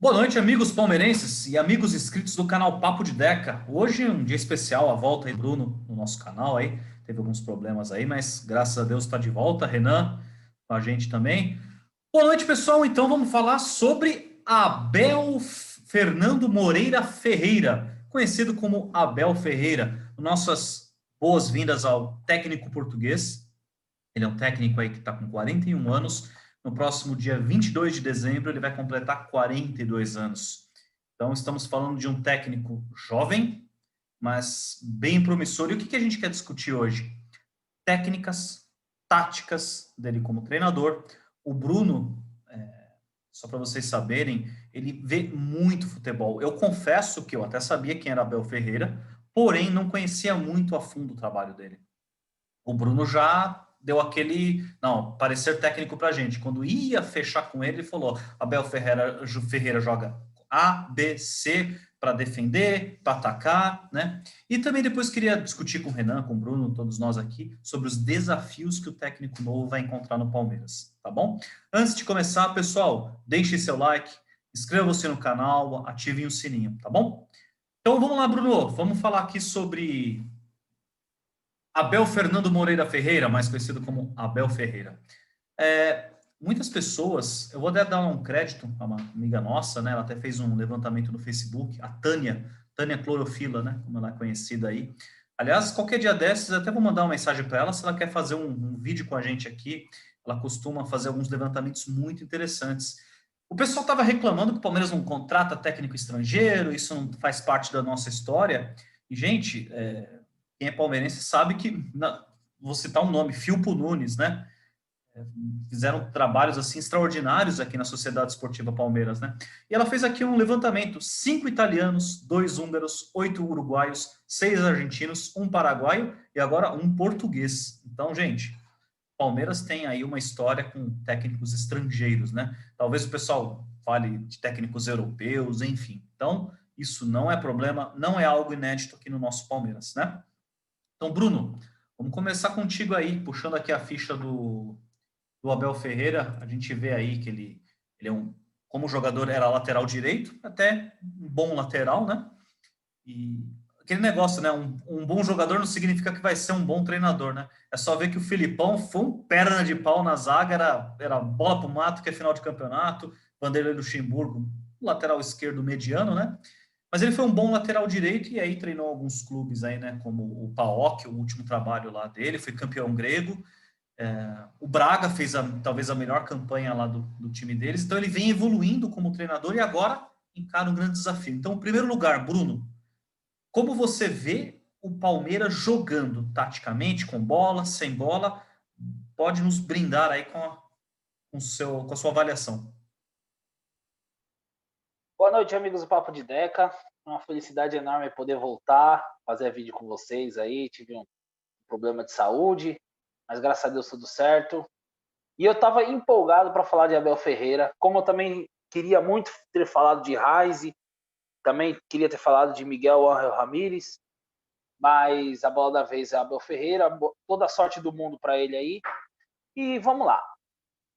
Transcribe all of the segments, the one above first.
Boa noite, amigos palmeirenses e amigos inscritos do canal Papo de Deca. Hoje é um dia especial, a volta aí do Bruno no nosso canal aí. Teve alguns problemas aí, mas graças a Deus está de volta. Renan com a gente também. Boa noite, pessoal. Então vamos falar sobre Abel Fernando Moreira Ferreira, conhecido como Abel Ferreira. Nossas boas-vindas ao técnico português. Ele é um técnico aí que está com 41 anos. No próximo dia 22 de dezembro, ele vai completar 42 anos. Então, estamos falando de um técnico jovem, mas bem promissor. E o que a gente quer discutir hoje? Técnicas, táticas dele como treinador. O Bruno, só para vocês saberem, ele vê muito futebol. Eu confesso que eu até sabia quem era Abel Ferreira, porém não conhecia muito a fundo o trabalho dele. O Bruno já deu aquele, não, parecer técnico pra gente. Quando ia fechar com ele, ele falou: Abel Ferreira joga A, B, C para defender, para atacar, né? E também depois queria discutir com o Renan, com o Bruno, todos nós aqui, sobre os desafios que o técnico novo vai encontrar no Palmeiras, tá bom? Antes de começar, pessoal, deixe seu like, inscreva-se no canal, ative o sininho, tá bom? Então vamos lá, Bruno, vamos falar aqui sobre Abel Fernando Moreira Ferreira, mais conhecido como Abel Ferreira. Muitas pessoas, eu vou até dar um crédito a uma amiga nossa, né? Ela até fez um levantamento no Facebook, a Tânia Clorofila, né? Como ela é conhecida aí. Aliás, qualquer dia desses, eu até vou mandar uma mensagem para ela se ela quer fazer um vídeo com a gente aqui. Ela costuma fazer alguns levantamentos muito interessantes. O pessoal estava reclamando que o Palmeiras não contrata técnico estrangeiro, isso não faz parte da nossa história. E, gente, quem é palmeirense sabe que, vou citar um nome, Filpo Nunes, né? Fizeram trabalhos assim extraordinários aqui na Sociedade Esportiva Palmeiras, né? E ela fez aqui um levantamento: 5 italianos, 2 húngaros, 8 uruguaios, 6 argentinos, um paraguaio e agora um português. Então, gente, Palmeiras tem aí uma história com técnicos estrangeiros, né? Talvez o pessoal fale de técnicos europeus, enfim. Então, isso não é problema, não é algo inédito aqui no nosso Palmeiras, né? Então, Bruno, vamos começar contigo aí, puxando aqui a ficha do Abel Ferreira. A gente vê aí que ele é como jogador era lateral direito, até um bom lateral, né? E aquele negócio, né? Um bom jogador não significa que vai ser um bom treinador, né? É só ver que o Filipão foi um perna de pau na zaga, era bola pro mato, que é final de campeonato, Vanderlei Luxemburgo, lateral esquerdo mediano, né? Mas ele foi um bom lateral direito e aí treinou alguns clubes aí, né? Como o PAOK, o último trabalho lá dele, foi campeão grego. O Braga fez talvez a melhor campanha lá do time deles, então ele vem evoluindo como treinador e agora encara um grande desafio. Então, em primeiro lugar, Bruno, como você vê o Palmeiras jogando taticamente, com bola, sem bola? Pode nos brindar aí com a sua avaliação. Boa noite, amigos do Papo de Deca. Uma felicidade enorme poder voltar, fazer vídeo com vocês aí. Tive um problema de saúde, mas graças a Deus tudo certo. E eu estava empolgado para falar de Abel Ferreira, como eu também queria muito ter falado de Raize, também queria ter falado de Miguel Ángel Ramírez, mas a bola da vez é Abel Ferreira. Toda a sorte do mundo para ele aí. E vamos lá.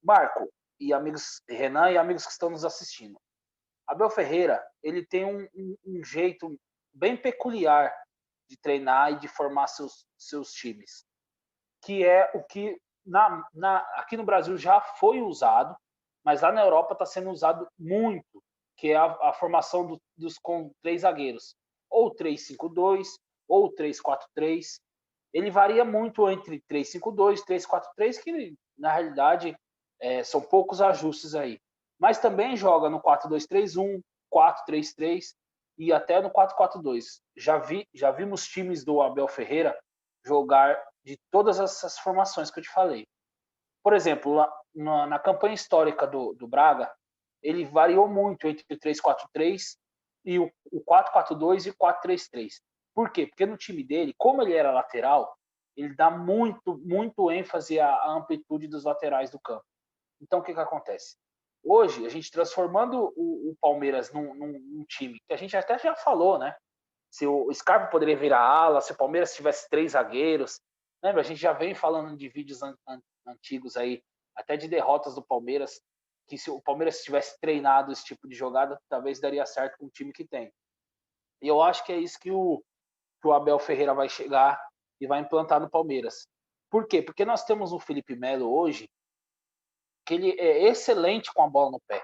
Marco e amigos, Renan e amigos que estão nos assistindo. Abel Ferreira, ele tem um jeito bem peculiar de treinar e de formar seus times, que é o que aqui no Brasil já foi usado, mas lá na Europa está sendo usado muito, que é a formação com 3 zagueiros, ou 3-5-2, ou 3-4-3. Ele varia muito entre 3-5-2 e 3-4-3, que na realidade são poucos ajustes aí. Mas também joga no 4-2-3-1, 4-3-3 e até no 4-4-2. Já vimos times do Abel Ferreira jogar de todas essas formações que eu te falei. Por exemplo, na campanha histórica do Braga, ele variou muito entre o 3-4-3 e o 4-4-2 e o 4-3-3. Por quê? Porque no time dele, como ele era lateral, ele dá muito ênfase à amplitude dos laterais do campo. Então, o que acontece? Hoje, a gente transformando o Palmeiras num time que a gente até já falou, né? Se o Scarpa poderia virar ala, se o Palmeiras tivesse 3 zagueiros. Lembra? A gente já vem falando de vídeos antigos aí, até de derrotas do Palmeiras, que se o Palmeiras tivesse treinado esse tipo de jogada, talvez daria certo com o time que tem. E eu acho que é isso que o Abel Ferreira vai chegar e vai implantar no Palmeiras. Por quê? Porque nós temos o Felipe Melo hoje, que ele é excelente com a bola no pé.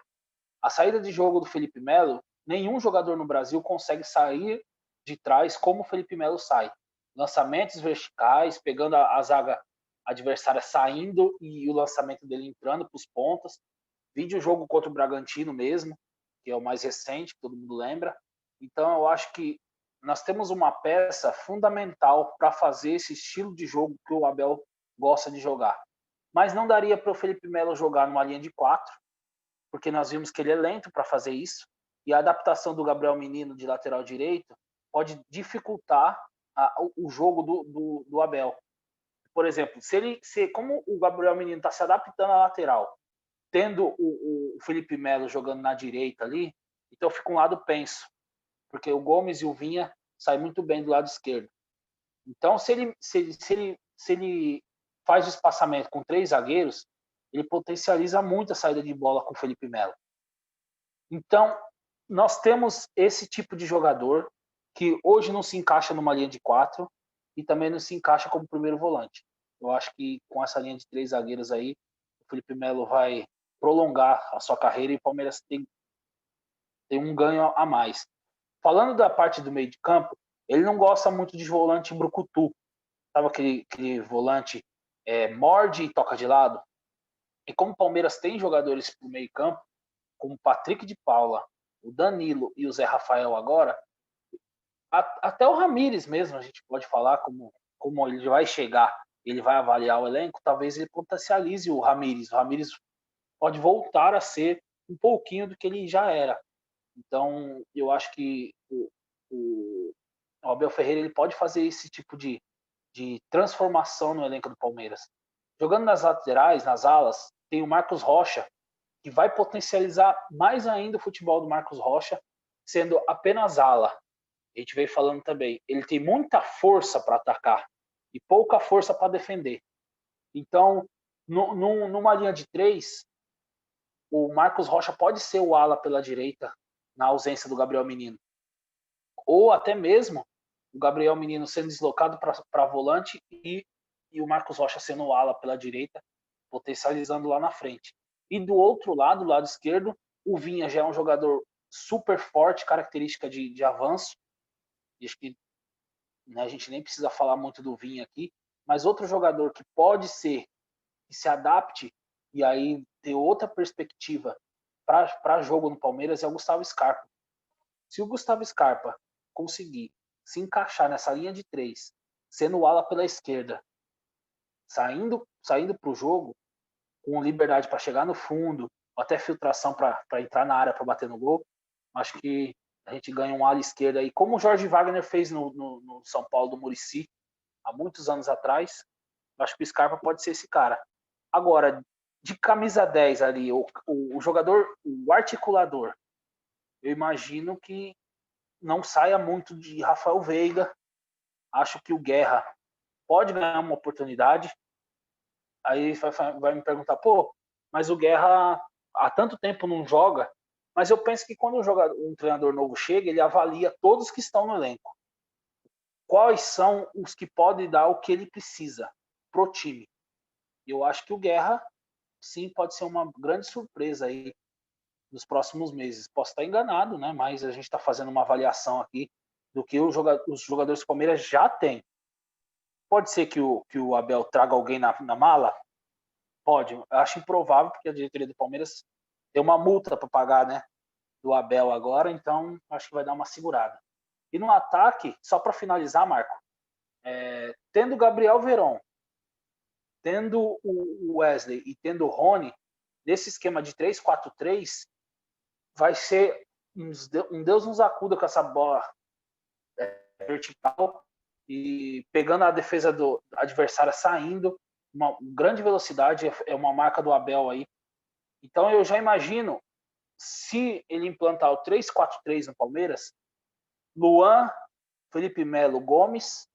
A saída de jogo do Felipe Melo, nenhum jogador no Brasil consegue sair de trás como o Felipe Melo sai. Lançamentos verticais, pegando a zaga adversária saindo e o lançamento dele entrando para os pontas. Vídeo jogo contra o Bragantino mesmo, que é o mais recente, que todo mundo lembra. Então eu acho que nós temos uma peça fundamental para fazer esse estilo de jogo que o Abel gosta de jogar. Mas não daria para o Felipe Melo jogar numa linha de 4, porque nós vimos que ele é lento para fazer isso, e a adaptação do Gabriel Menino de lateral direito pode dificultar o jogo do Abel. Por exemplo, como o Gabriel Menino está se adaptando à lateral, tendo o Felipe Melo jogando na direita ali, então fica um lado penso, porque o Gomes e o Vinha saem muito bem do lado esquerdo. Então, se ele faz o espaçamento com 3 zagueiros, ele potencializa muito a saída de bola com o Felipe Melo. Então, nós temos esse tipo de jogador que hoje não se encaixa numa linha de 4 e também não se encaixa como primeiro volante. Eu acho que com essa linha de 3 zagueiros aí, o Felipe Melo vai prolongar a sua carreira e o Palmeiras tem um ganho a mais. Falando da parte do meio de campo, ele não gosta muito de volante brucutu. Sabe aquele volante morde e toca de lado? E como o Palmeiras tem jogadores para o meio campo, como o Patrick de Paula, o Danilo e o Zé Rafael agora, até o Ramires mesmo, a gente pode falar como ele vai chegar, ele vai avaliar o elenco, talvez ele potencialize o Ramires. O Ramires pode voltar a ser um pouquinho do que ele já era. Então, eu acho que o Abel Ferreira ele pode fazer esse tipo de transformação no elenco do Palmeiras. Jogando nas laterais, nas alas, tem o Marcos Rocha, que vai potencializar mais ainda o futebol do Marcos Rocha, sendo apenas ala. A gente veio falando também, ele tem muita força para atacar e pouca força para defender. Então, numa linha de 3, o Marcos Rocha pode ser o ala pela direita, na ausência do Gabriel Menino. Ou até mesmo o Gabriel Menino sendo deslocado para volante e o Marcos Rocha sendo o ala pela direita, potencializando lá na frente. E do outro lado, do lado esquerdo, o Vinha já é um jogador super forte, característica de avanço. Acho que a gente nem precisa falar muito do Vinha aqui, mas outro jogador que pode ser, que se adapte e aí ter outra perspectiva para jogo no Palmeiras é o Gustavo Scarpa. Se o Gustavo Scarpa conseguir se encaixar nessa linha de 3, sendo o ala pela esquerda, saindo para o jogo, com liberdade para chegar no fundo, até filtração para entrar na área para bater no gol, acho que a gente ganha um ala esquerda aí, como o Jorge Wagner fez no São Paulo do Muricy, há muitos anos atrás. Acho que o Scarpa pode ser esse cara. Agora, de camisa 10 ali, o jogador, o articulador, eu imagino que não saia muito de Rafael Veiga. Acho que o Guerra pode ganhar uma oportunidade. Aí vai me perguntar, pô, mas o Guerra há tanto tempo não joga. Mas eu penso que quando um treinador novo chega, ele avalia todos que estão no elenco. Quais são os que podem dar o que ele precisa pro time. Eu acho que o Guerra, sim, pode ser uma grande surpresa aí nos próximos meses. Posso estar enganado, né? Mas a gente está fazendo uma avaliação aqui do que os jogadores do Palmeiras já têm. Pode ser que o Abel traga alguém na mala? Pode. Eu acho improvável, porque a diretoria do Palmeiras tem uma multa para pagar, né? Do Abel agora, então acho que vai dar uma segurada. E no ataque, só para finalizar, Marco, tendo o Gabriel Veron, tendo o Wesley e tendo o Rony, nesse esquema de 3-4-3, vai ser um Deus nos acuda com essa bola vertical e pegando a defesa do adversário saindo, uma grande velocidade, é uma marca do Abel aí. Então eu já imagino, se ele implantar o 3-4-3 no Palmeiras, Luan, Felipe Melo, Gomes,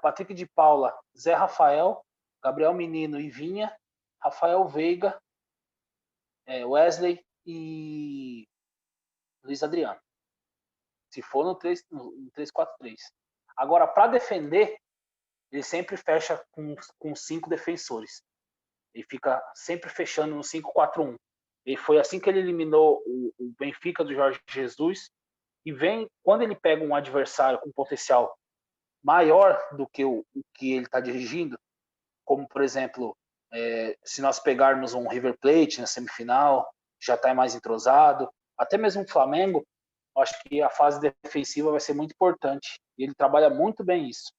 Patrick de Paula, Zé Rafael, Gabriel Menino e Vinha, Rafael Veiga Wesley e Luiz Adriano. Se for no 3-4-3. Agora, para defender, ele sempre fecha com 5 defensores. Ele fica sempre fechando no 5-4-1. E foi assim que ele eliminou o Benfica do Jorge Jesus. E quando ele pega um adversário com potencial maior do que o que ele está dirigindo, como, por exemplo, se nós pegarmos um River Plate na semifinal, já está mais entrosado, até mesmo o Flamengo, acho que a fase defensiva vai ser muito importante. E ele trabalha muito bem isso.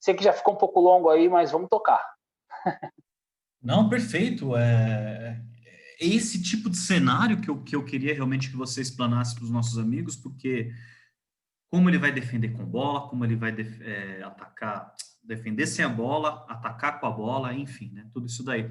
Sei que já ficou um pouco longo aí, mas vamos tocar. Não, perfeito. É esse tipo de cenário que eu queria realmente que você explanasse para os nossos amigos, porque como ele vai defender com bola, como ele vai atacar, defender sem a bola, atacar com a bola, enfim, né? Tudo isso daí.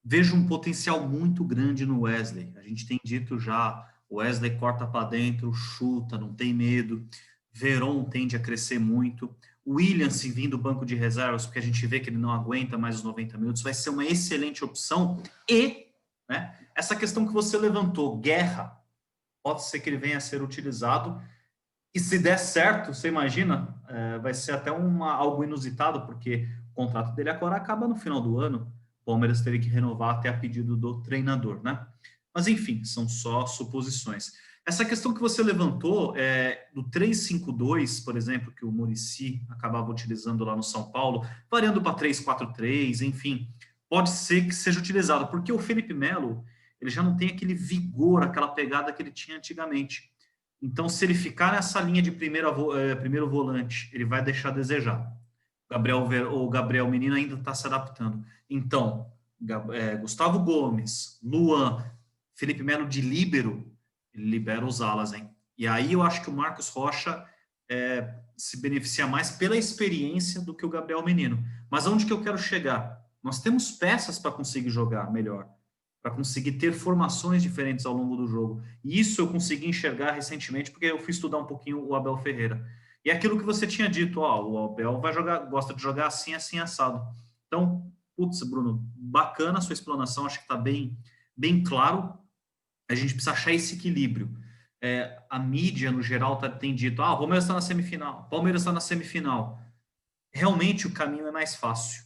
Vejo um potencial muito grande no Wesley. A gente tem dito já, o Wesley corta para dentro, chuta, não tem medo. Veron tende a crescer muito. O Williams vindo do banco de reservas, porque a gente vê que ele não aguenta mais os 90 minutos, vai ser uma excelente opção. E, né, essa questão que você levantou, Guerra, pode ser que ele venha a ser utilizado. E se der certo, você imagina, vai ser até algo inusitado, porque o contrato dele agora acaba no final do ano. O Palmeiras teria que renovar até a pedido do treinador, né? Mas, enfim, são só suposições. Essa questão que você levantou, do 3-5-2, por exemplo, que o Muricy acabava utilizando lá no São Paulo, variando para 3-4-3, enfim, pode ser que seja utilizado, porque o Felipe Melo, ele já não tem aquele vigor, aquela pegada que ele tinha antigamente. Então, se ele ficar nessa linha de primeiro volante, ele vai deixar a desejar. O Gabriel Menino ainda está se adaptando. Então, Gustavo Gomes, Luan, Felipe Melo de líbero, ele libera os alas, hein? E aí eu acho que o Marcos Rocha se beneficia mais pela experiência do que o Gabriel Menino. Mas onde que eu quero chegar? Nós temos peças para conseguir jogar melhor, para conseguir ter formações diferentes ao longo do jogo. E isso eu consegui enxergar recentemente, porque eu fui estudar um pouquinho o Abel Ferreira. E é aquilo que você tinha dito, o Abel gosta de jogar assim, assim, assado. Então, putz, Bruno, bacana a sua explanação, acho que está bem, bem claro. A gente precisa achar esse equilíbrio. A mídia, no geral, tem dito, o Palmeiras está na semifinal, o Palmeiras está na semifinal. Realmente o caminho é mais fácil.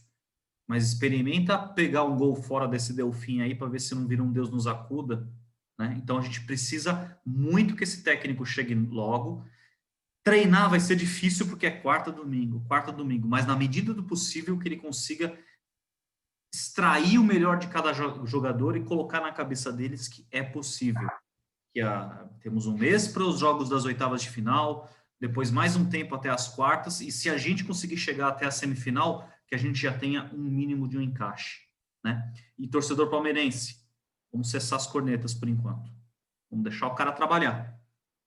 Mas experimenta pegar um gol fora desse Delfim aí para ver se não vira um Deus nos acuda, né? Então a gente precisa muito que esse técnico chegue logo. Treinar vai ser difícil porque é quarta domingo, mas na medida do possível que ele consiga extrair o melhor de cada jogador e colocar na cabeça deles que é possível. Temos um mês para os jogos das oitavas de final, depois mais um tempo até as quartas, e se a gente conseguir chegar até a semifinal, que a gente já tenha um mínimo de um encaixe, né? E torcedor palmeirense, vamos cessar as cornetas por enquanto. Vamos deixar o cara trabalhar,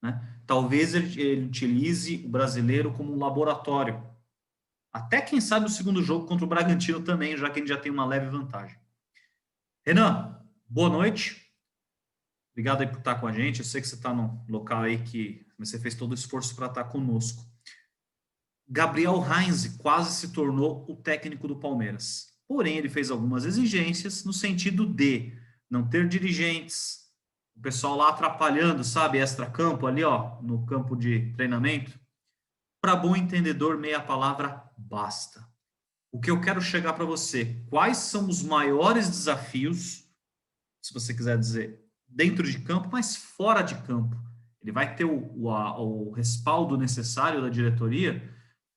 né? Talvez ele utilize o brasileiro como um laboratório. Até, quem sabe, o segundo jogo contra o Bragantino também, já que a gente já tem uma leve vantagem. Renan, boa noite. Obrigado aí por estar com a gente. Eu sei que você está num local aí que você fez todo o esforço para estar conosco. Gabriel Heinze quase se tornou o técnico do Palmeiras. Porém, ele fez algumas exigências no sentido de não ter dirigentes, o pessoal lá atrapalhando, sabe, extra-campo ali, ó, no campo de treinamento. Para bom entendedor, meia palavra basta. O que eu quero chegar para você, quais são os maiores desafios, se você quiser dizer, dentro de campo, mas fora de campo? Ele vai ter o respaldo necessário da diretoria?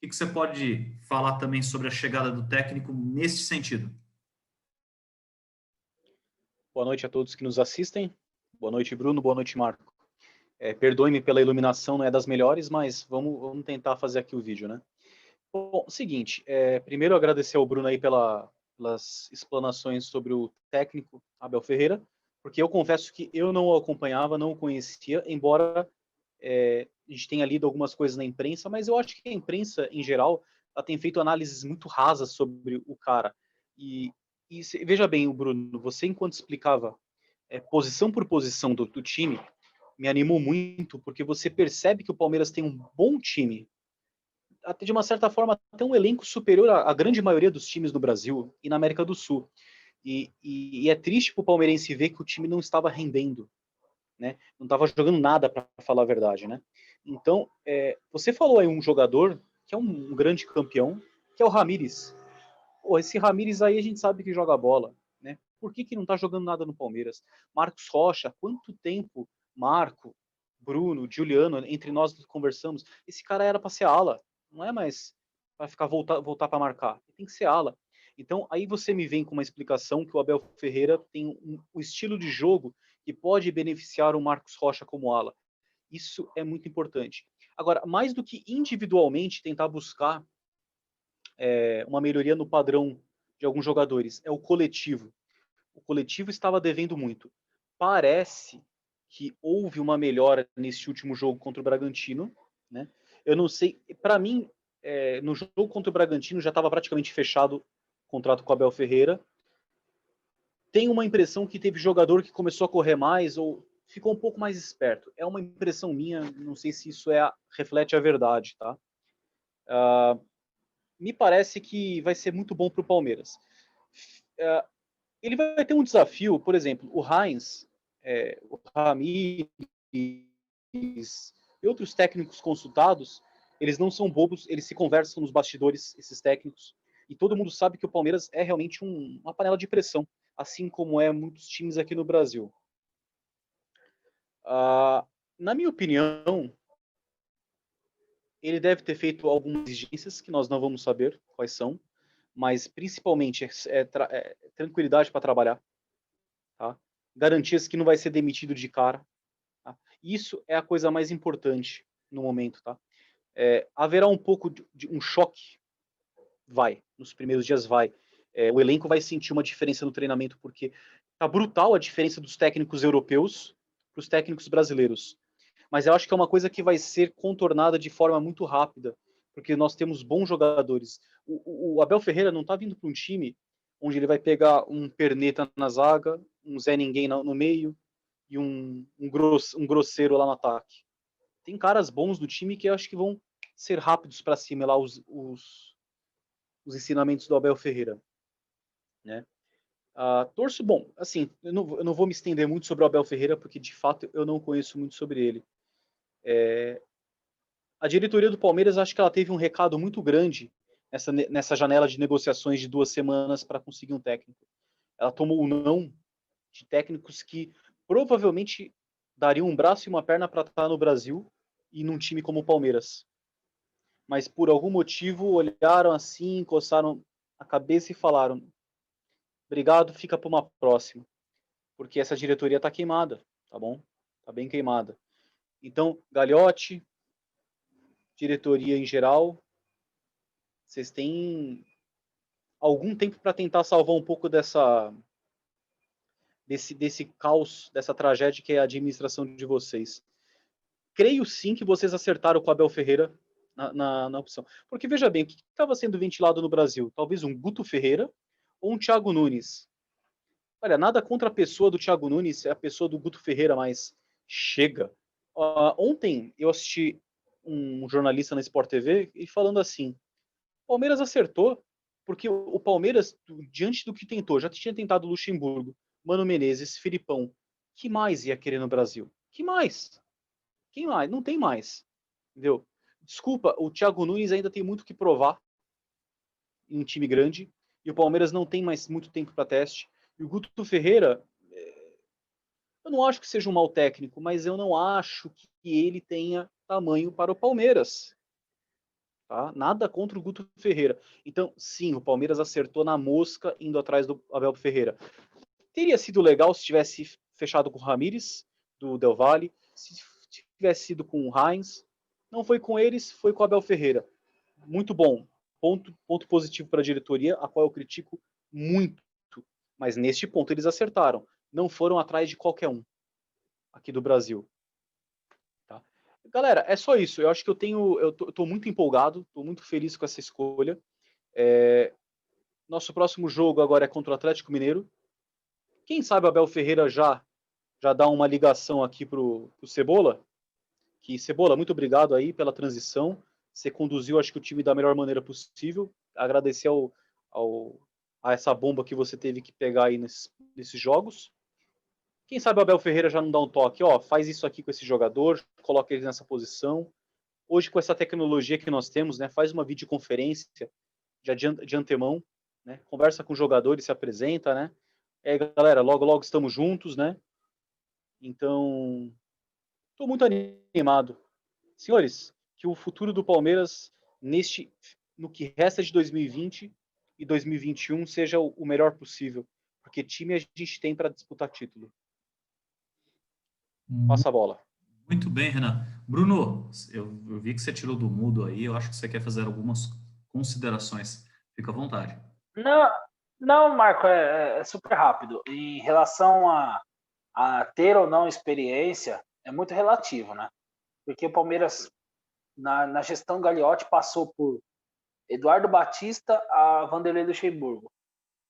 O que você pode falar também sobre a chegada do técnico nesse sentido? Boa noite a todos que nos assistem. Boa noite, Bruno. Boa noite, Marco. Perdoe-me pela iluminação, não é das melhores, mas vamos tentar fazer aqui o vídeo, né? Bom, seguinte, primeiro agradecer ao Bruno aí pelas explanações sobre o técnico Abel Ferreira, porque eu confesso que eu não o acompanhava, não o conhecia, embora a gente tenha lido algumas coisas na imprensa, mas eu acho que a imprensa, em geral, ela tem feito análises muito rasas sobre o cara. E veja bem, o Bruno, você enquanto explicava posição por posição do time, me animou muito, porque você percebe que o Palmeiras tem um bom time, até de uma certa forma, até um elenco superior à grande maioria dos times no Brasil e na América do Sul. E é triste para o palmeirense ver que o time não estava rendendo, né? Não estava jogando nada, para falar a verdade, né? Então, você falou aí um jogador que é um grande campeão, que é o Ramires. Pô, esse Ramires aí a gente sabe que joga bola, né? Por que não tá jogando nada no Palmeiras? Marcos Rocha, quanto tempo Marco, Bruno, Juliano, entre nós conversamos, esse cara era para ser ala, não é mais para ficar voltar para marcar, tem que ser ala. Então aí você me vem com uma explicação que o Abel Ferreira tem um estilo de jogo que pode beneficiar o Marcos Rocha como ala. Isso é muito importante. Agora, mais do que individualmente tentar buscar uma melhoria no padrão de alguns jogadores, é o coletivo. O coletivo estava devendo muito. Parece que houve uma melhora nesse último jogo contra o Bragantino, né? Eu não sei, para mim, no jogo contra o Bragantino já estava praticamente fechado o contrato com o Abel Ferreira. Tem uma impressão que teve jogador que começou a correr mais ou ficou um pouco mais esperto. É uma impressão minha, não sei se isso reflete a verdade, tá? Me parece que vai ser muito bom para o Palmeiras. Ele vai ter um desafio, por exemplo, o Heinz, o Ramires e outros técnicos consultados, eles não são bobos, eles se conversam nos bastidores, esses técnicos, e todo mundo sabe que o Palmeiras é realmente uma panela de pressão, assim como muitos times aqui no Brasil. Na minha opinião, ele deve ter feito algumas exigências que nós não vamos saber quais são, mas principalmente tranquilidade para trabalhar, tá? Garantias que não vai ser demitido de cara. Tá? Isso é a coisa mais importante no momento. Tá? Haverá um pouco de um choque, nos primeiros dias vai. O elenco vai sentir uma diferença no treinamento, porque tá brutal a diferença dos técnicos europeus para os técnicos brasileiros. Mas eu acho que é uma coisa que vai ser contornada de forma muito rápida, porque nós temos bons jogadores. O Abel Ferreira não está vindo para um time onde ele vai pegar um perneta na zaga, um Zé Ninguém no meio e um grosseiro lá no ataque. Tem caras bons do time que eu acho que vão ser rápidos para cima lá os ensinamentos do Abel Ferreira, né? Torço, bom, assim, eu não vou me estender muito sobre o Abel Ferreira, porque de fato eu não conheço muito sobre ele. A diretoria do Palmeiras, acho que ela teve um recado muito grande nessa janela de negociações de 2 semanas para conseguir um técnico. Ela tomou o não de técnicos que provavelmente dariam um braço e uma perna para estar no Brasil e num time como o Palmeiras. Mas por algum motivo olharam assim, coçaram a cabeça e falaram: obrigado, fica para uma próxima. Porque essa diretoria está queimada, tá bom? Está bem queimada. Então, Gagliotti, diretoria em geral, vocês têm algum tempo para tentar salvar um pouco desse caos, dessa tragédia que é a administração de vocês. Creio sim que vocês acertaram com o Abel Ferreira na opção. Porque veja bem, o que estava sendo ventilado no Brasil? Talvez um Guto Ferreira ou um Thiago Nunes. Olha, nada contra a pessoa do Thiago Nunes, é a pessoa do Guto Ferreira, mas chega. Ontem eu assisti um jornalista na Sport TV e falando assim: o Palmeiras acertou, porque o Palmeiras, diante do que tentou, já tinha tentado Luxemburgo, Mano Menezes, Filipão. Que mais ia querer no Brasil? Que mais? Quem mais? Não tem mais. Entendeu? Desculpa, o Thiago Nunes ainda tem muito que provar em um time grande, e o Palmeiras não tem mais muito tempo para teste. E o Guto Ferreira, eu não acho que seja um mau técnico, mas eu não acho que ele tenha tamanho para o Palmeiras. Tá? Nada contra o Guto Ferreira. Então, sim, o Palmeiras acertou na mosca indo atrás do Abel Ferreira. Teria sido legal se tivesse fechado com o Ramires, do Del Valle, se tivesse sido com o Heinz. Não foi com eles, foi com o Abel Ferreira. Muito bom. Ponto positivo para a diretoria, a qual eu critico muito. Mas neste ponto eles acertaram. Não foram atrás de qualquer um aqui do Brasil. Tá? Galera, é só isso. Eu acho que eu tô muito empolgado, estou muito feliz com essa escolha. Nosso próximo jogo agora é contra o Atlético Mineiro. Quem sabe o Abel Ferreira já dá uma ligação aqui pro Cebola. Que Cebola, muito obrigado aí pela transição. Você conduziu, acho que o time da melhor maneira possível. Agradecer ao a essa bomba que você teve que pegar aí nesses jogos. Quem sabe o Abel Ferreira já não dá um toque, ó, faz isso aqui com esse jogador, coloca ele nessa posição. Hoje, com essa tecnologia que nós temos, né, faz uma videoconferência de antemão, né, conversa com o jogador e se apresenta, né? Galera, logo, logo estamos juntos, né? Então, estou muito animado. Senhores, que o futuro do Palmeiras, no que resta de 2020 e 2021, seja o melhor possível, porque time a gente tem para disputar título. Passa a bola. Muito bem, Renan. Bruno, eu vi que você tirou do mudo aí, eu acho que você quer fazer algumas considerações. Fica à vontade. Não, não, Marco, é super rápido. Em relação a ter ou não experiência, é muito relativo, né? Porque o Palmeiras, na gestão Gagliotti, passou por Eduardo Batista a Vanderlei Luxemburgo.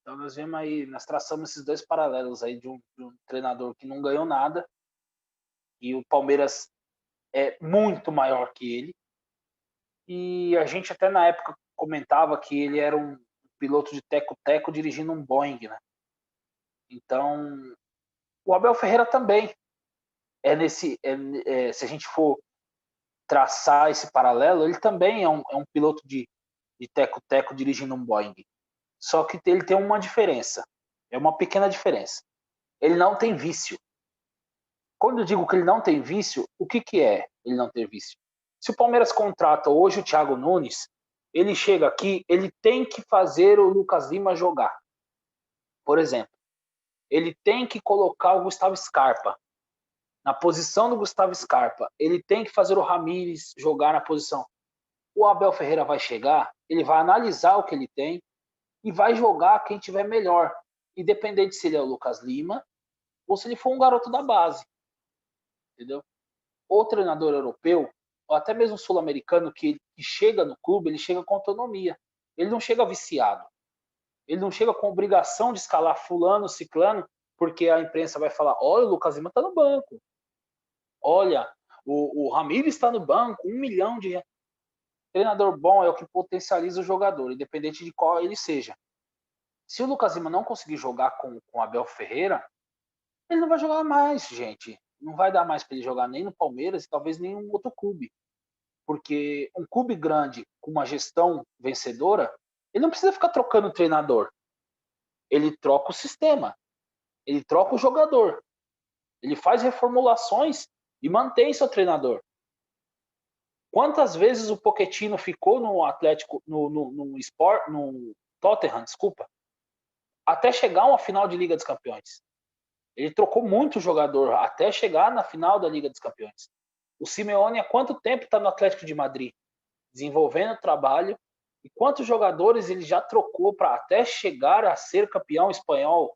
Então nós vemos aí, nós traçamos esses dois paralelos aí de um treinador que não ganhou nada e o Palmeiras é muito maior que ele. E a gente até na época comentava que ele era um piloto de teco-teco dirigindo um Boeing, né? Então, o Abel Ferreira também se a gente for traçar esse paralelo, ele também é um piloto de teco-teco dirigindo um Boeing. Só que ele tem uma diferença, é uma pequena diferença. Ele não tem vício. Quando eu digo que ele não tem vício, o que é ele não ter vício? Se o Palmeiras contrata hoje o Thiago Nunes, ele chega aqui, ele tem que fazer o Lucas Lima jogar. Por exemplo, ele tem que colocar o Gustavo Scarpa na posição do Gustavo Scarpa. Ele tem que fazer o Ramires jogar na posição. O Abel Ferreira vai chegar, ele vai analisar o que ele tem e vai jogar quem tiver melhor, independente se ele é o Lucas Lima ou se ele for um garoto da base. Entendeu? O treinador europeu, ou até mesmo sul-americano que chega no clube, ele chega com autonomia. Ele não chega viciado. Ele não chega com obrigação de escalar fulano, ciclano, porque a imprensa vai falar, olha, o Lucas Lima está no banco. Olha, o Ramires está no banco, 1 milhão de reais. Treinador bom é o que potencializa o jogador, independente de qual ele seja. Se o Lucas Lima não conseguir jogar com o Abel Ferreira, ele não vai jogar mais, gente. Não vai dar mais para ele jogar nem no Palmeiras e talvez nem em um outro clube. Porque um clube grande com uma gestão vencedora, ele não precisa ficar trocando o treinador. Ele troca o sistema. Ele troca o jogador. Ele faz reformulações e mantém seu treinador. Quantas vezes o Pochettino ficou no Atlético, no Tottenham, desculpa, até chegar a uma final de Liga dos Campeões? Ele trocou muito jogador até chegar na final da Liga dos Campeões. O Simeone há quanto tempo está no Atlético de Madrid? Desenvolvendo o trabalho. E quantos jogadores ele já trocou para até chegar a ser campeão espanhol?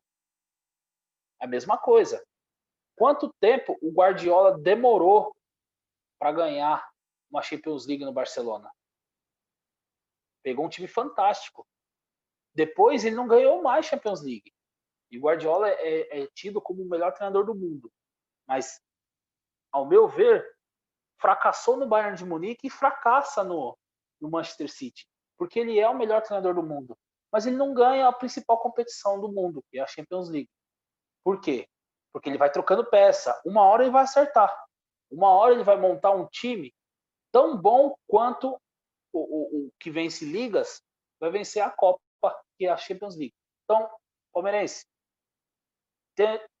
É a mesma coisa. Quanto tempo o Guardiola demorou para ganhar uma Champions League no Barcelona? Pegou um time fantástico. Depois ele não ganhou mais Champions League. E o Guardiola é tido como o melhor treinador do mundo. Mas, ao meu ver, fracassou no Bayern de Munique e fracassa no Manchester City. Porque ele é o melhor treinador do mundo. Mas ele não ganha a principal competição do mundo, que é a Champions League. Por quê? Porque ele vai trocando peça. Uma hora ele vai acertar. Uma hora ele vai montar um time tão bom quanto o que vence ligas vai vencer a Copa, que é a Champions League. Então, palmeirense,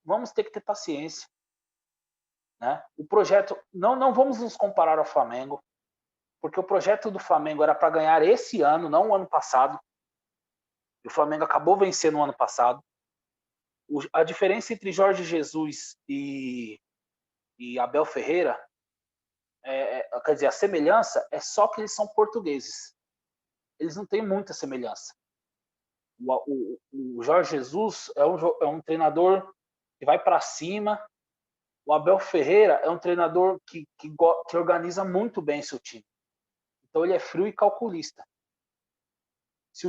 vamos ter que ter paciência. Né? O projeto, não vamos nos comparar ao Flamengo, porque o projeto do Flamengo era para ganhar esse ano, não o ano passado. E o Flamengo acabou vencendo no ano passado. A diferença entre Jorge Jesus e Abel Ferreira, quer dizer, a semelhança é só que eles são portugueses. Eles não têm muita semelhança. O Jorge Jesus é um treinador que vai para cima. O Abel Ferreira é um treinador que organiza muito bem seu time. Então ele é frio e calculista. Se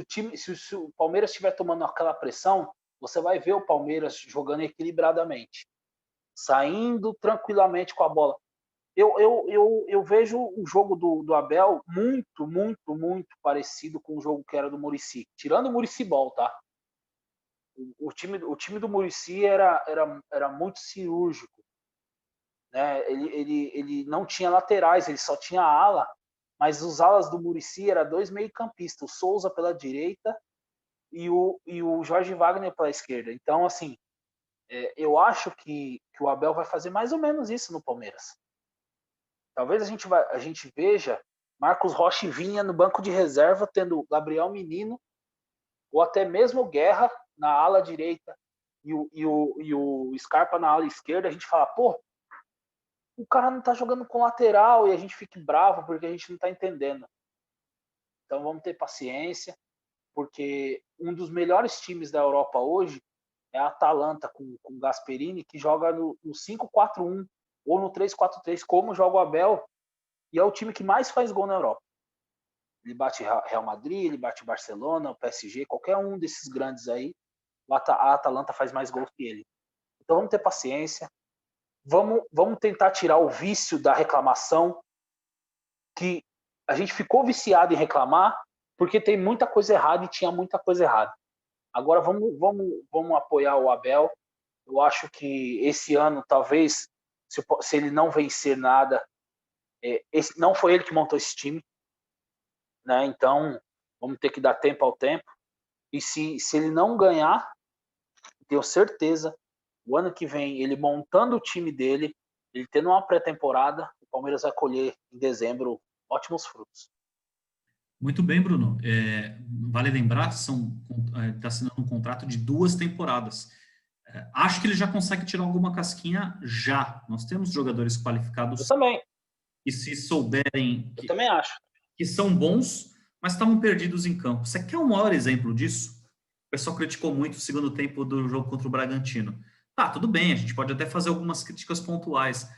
o Palmeiras estiver tomando aquela pressão, você vai ver o Palmeiras jogando equilibradamente, saindo tranquilamente com a bola. Eu vejo o jogo do Abel muito, muito, muito parecido com o jogo que era do Muricy. Tirando o Muricy Ball, tá? O time do Muricy era muito cirúrgico, né? Ele não tinha laterais, ele só tinha ala, mas os alas do Muricy eram 2 meio-campistas, o Souza pela direita e o Jorge Wagner pela esquerda. Então, assim, eu acho que o Abel vai fazer mais ou menos isso no Palmeiras. Talvez a gente veja Marcos Rocha e Vinha no banco de reserva, tendo Gabriel Menino, ou até mesmo Guerra na ala direita e o Scarpa na ala esquerda. A gente fala, pô, o cara não tá jogando com lateral, e a gente fica bravo porque a gente não tá entendendo. Então vamos ter paciência, porque um dos melhores times da Europa hoje é a Atalanta com o Gasperini, que joga no 5-4-1 ou no 3-4-3, como joga o Abel, e é o time que mais faz gol na Europa. Ele bate Real Madrid, ele bate Barcelona, o PSG, qualquer um desses grandes aí, a Atalanta faz mais gols que ele. Então vamos ter paciência, vamos tentar tirar o vício da reclamação, que a gente ficou viciado em reclamar porque tem muita coisa errada e tinha muita coisa errada. Agora vamos apoiar o Abel. Eu acho que esse ano, talvez, se ele não vencer nada, não foi ele que montou esse time, né? Então vamos ter que dar tempo ao tempo. E se ele não ganhar, tenho certeza, o ano que vem, ele montando o time dele, ele tendo uma pré-temporada, o Palmeiras vai colher em dezembro ótimos frutos. Muito bem, Bruno. Vale lembrar que está assinando um contrato de 2 temporadas. Acho que ele já consegue tirar alguma casquinha já. Nós temos jogadores qualificados. Eu também. E se souberem Eu também acho. Que são bons, mas estavam perdidos em campo. Você quer um maior exemplo disso? O pessoal criticou muito o segundo tempo do jogo contra o Bragantino. Tá, tudo bem, a gente pode até fazer algumas críticas pontuais.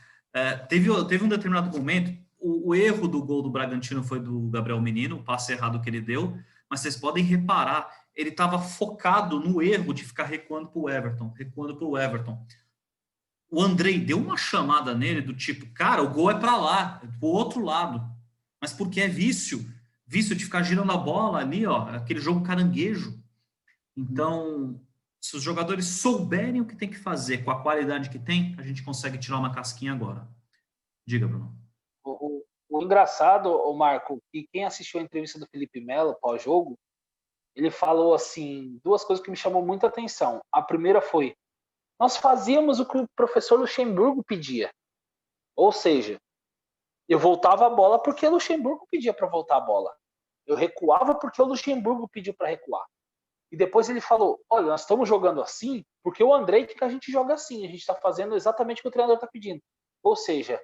Teve um determinado momento, o erro do gol do Bragantino foi do Gabriel Menino, o passe errado que ele deu, mas vocês podem reparar, ele estava focado no erro de ficar recuando para o Everton. O Andrei deu uma chamada nele do tipo, cara, o gol é para lá, é para o outro lado. Mas porque é vício de ficar girando a bola ali, ó, aquele jogo caranguejo. Então, se os jogadores souberem o que tem que fazer com a qualidade que tem, a gente consegue tirar uma casquinha agora. Diga, Bruno. O engraçado, Marco, que quem assistiu a entrevista do Felipe Melo pós-jogo, ele falou assim, 2 coisas que me chamou muita atenção. A primeira foi, nós fazíamos o que o professor Luxemburgo pedia. Ou seja, eu voltava a bola porque o Luxemburgo pedia para voltar a bola. Eu recuava porque o Luxemburgo pediu para recuar. E depois ele falou, olha, nós estamos jogando assim porque o Andrei quer que a gente joga assim. A gente está fazendo exatamente o que o treinador está pedindo. Ou seja,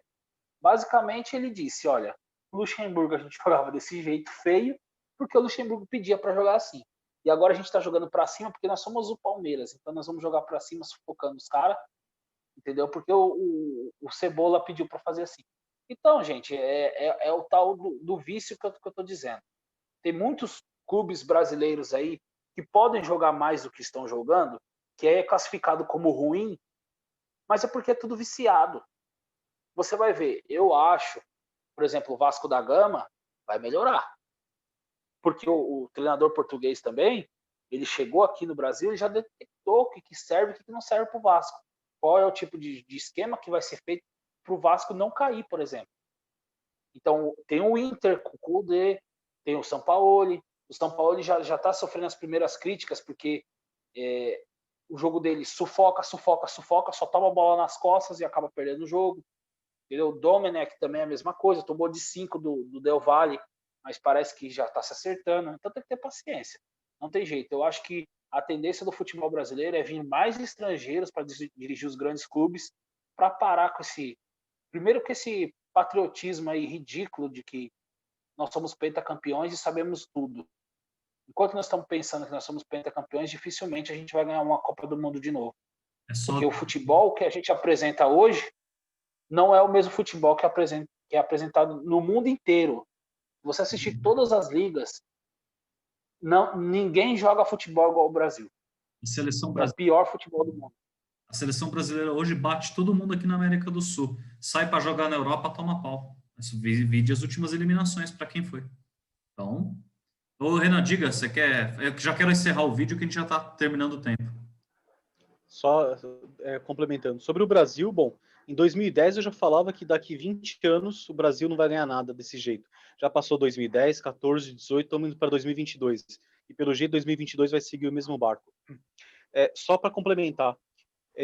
basicamente ele disse, olha, o Luxemburgo a gente jogava desse jeito feio porque o Luxemburgo pedia para jogar assim. E agora a gente está jogando para cima porque nós somos o Palmeiras. Então nós vamos jogar para cima sufocando os caras, entendeu? Porque o Cebola pediu para fazer assim. Então, gente, é o tal do vício que eu estou dizendo. Tem muitos clubes brasileiros aí que podem jogar mais do que estão jogando, que é classificado como ruim, mas é porque é tudo viciado. Você vai ver, eu acho, por exemplo, o Vasco da Gama vai melhorar. Porque o treinador português também, ele chegou aqui no Brasil e já detectou o que serve e o que não serve para o Vasco. Qual é o tipo de esquema que vai ser feito para o Vasco não cair, por exemplo. Então, tem o Inter com o Kudê, tem o Sampaoli. O Sampaoli já está sofrendo as primeiras críticas, porque o jogo dele sufoca, só toma a bola nas costas e acaba perdendo o jogo. Entendeu? O Domenech também é a mesma coisa, tomou de 5 do Del Valle, mas parece que já está se acertando. Então tem que ter paciência. Não tem jeito. Eu acho que a tendência do futebol brasileiro é vir mais estrangeiros para dirigir os grandes clubes, para parar com esse... Primeiro com esse patriotismo aí ridículo de que nós somos pentacampeões e sabemos tudo. Enquanto nós estamos pensando que nós somos pentacampeões, dificilmente a gente vai ganhar uma Copa do Mundo de novo. Porque o futebol que a gente apresenta hoje não é o mesmo futebol que é apresentado no mundo inteiro. Você assistir todas as ligas, ninguém joga futebol igual ao Brasil. É o pior futebol do mundo. A seleção brasileira hoje bate todo mundo aqui na América do Sul. Sai para jogar na Europa, toma pau. Vide as últimas eliminações para quem foi. Então, ô Renan, diga, você quer... Eu já quero encerrar o vídeo que a gente já está terminando o tempo. Só complementando. Sobre o Brasil, bom, em 2010 eu já falava que daqui 20 anos o Brasil não vai ganhar nada desse jeito. Já passou 2010, 14, 18, estamos indo para 2022. E pelo jeito 2022 vai seguir o mesmo barco. Só para complementar,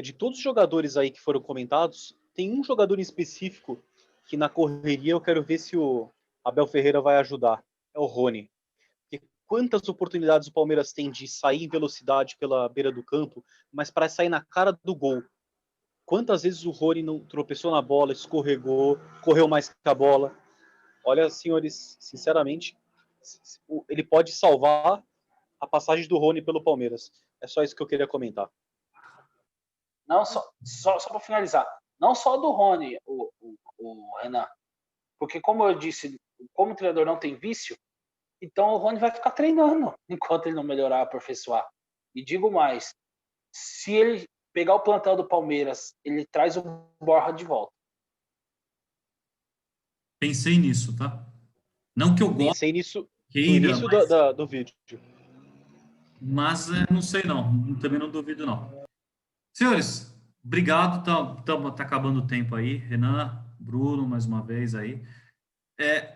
de todos os jogadores aí que foram comentados, tem um jogador em específico que na correria eu quero ver se o Abel Ferreira vai ajudar. É o Rony. Quantas oportunidades o Palmeiras tem de sair em velocidade pela beira do campo, mas para sair na cara do gol. Quantas vezes o Rony não tropeçou na bola, escorregou, correu mais que a bola. Olha, senhores, sinceramente, ele pode salvar a passagem do Rony pelo Palmeiras. É só isso que eu queria comentar. Não, só para finalizar, não só do Rony, o Renan, porque como eu disse, como o treinador não tem vício, então o Rony vai ficar treinando enquanto ele não melhorar, aperfeiçoar. E digo mais, se ele pegar o plantel do Palmeiras, ele traz o Borja de volta. Pensei nisso, tá? Não que eu goste. Pensei nisso no início do vídeo. Mas não sei não, também não duvido não. Senhores, obrigado, tá acabando o tempo aí. Renan, Bruno, mais uma vez aí.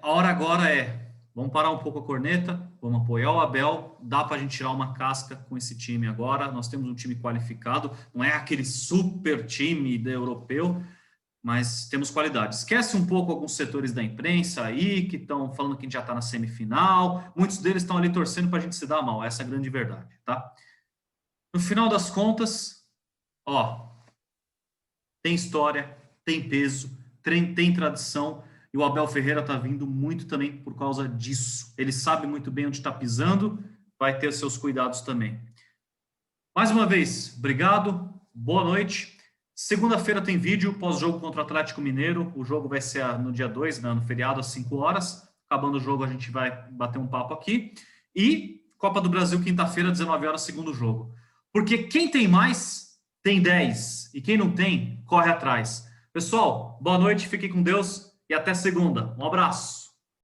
A hora agora vamos parar um pouco a corneta, vamos apoiar o Abel, dá para a gente tirar uma casca com esse time agora, nós temos um time qualificado, não é aquele super time europeu, mas temos qualidade. Esquece um pouco alguns setores da imprensa aí, que estão falando que a gente já está na semifinal, muitos deles estão ali torcendo para a gente se dar mal, essa é a grande verdade, tá? No final das contas, tem história, tem peso, tem tradição, e o Abel Ferreira está vindo muito também por causa disso. Ele sabe muito bem onde está pisando, vai ter seus cuidados também. Mais uma vez, obrigado, boa noite. Segunda-feira tem vídeo, pós-jogo contra o Atlético Mineiro. O jogo vai ser no dia 2, no feriado, às 5 horas. Acabando o jogo, a gente vai bater um papo aqui. E Copa do Brasil, quinta-feira, 19 horas, segundo jogo. Porque quem tem mais, tem 10. E quem não tem, corre atrás. Pessoal, boa noite, fiquem com Deus. E até segunda. Um abraço.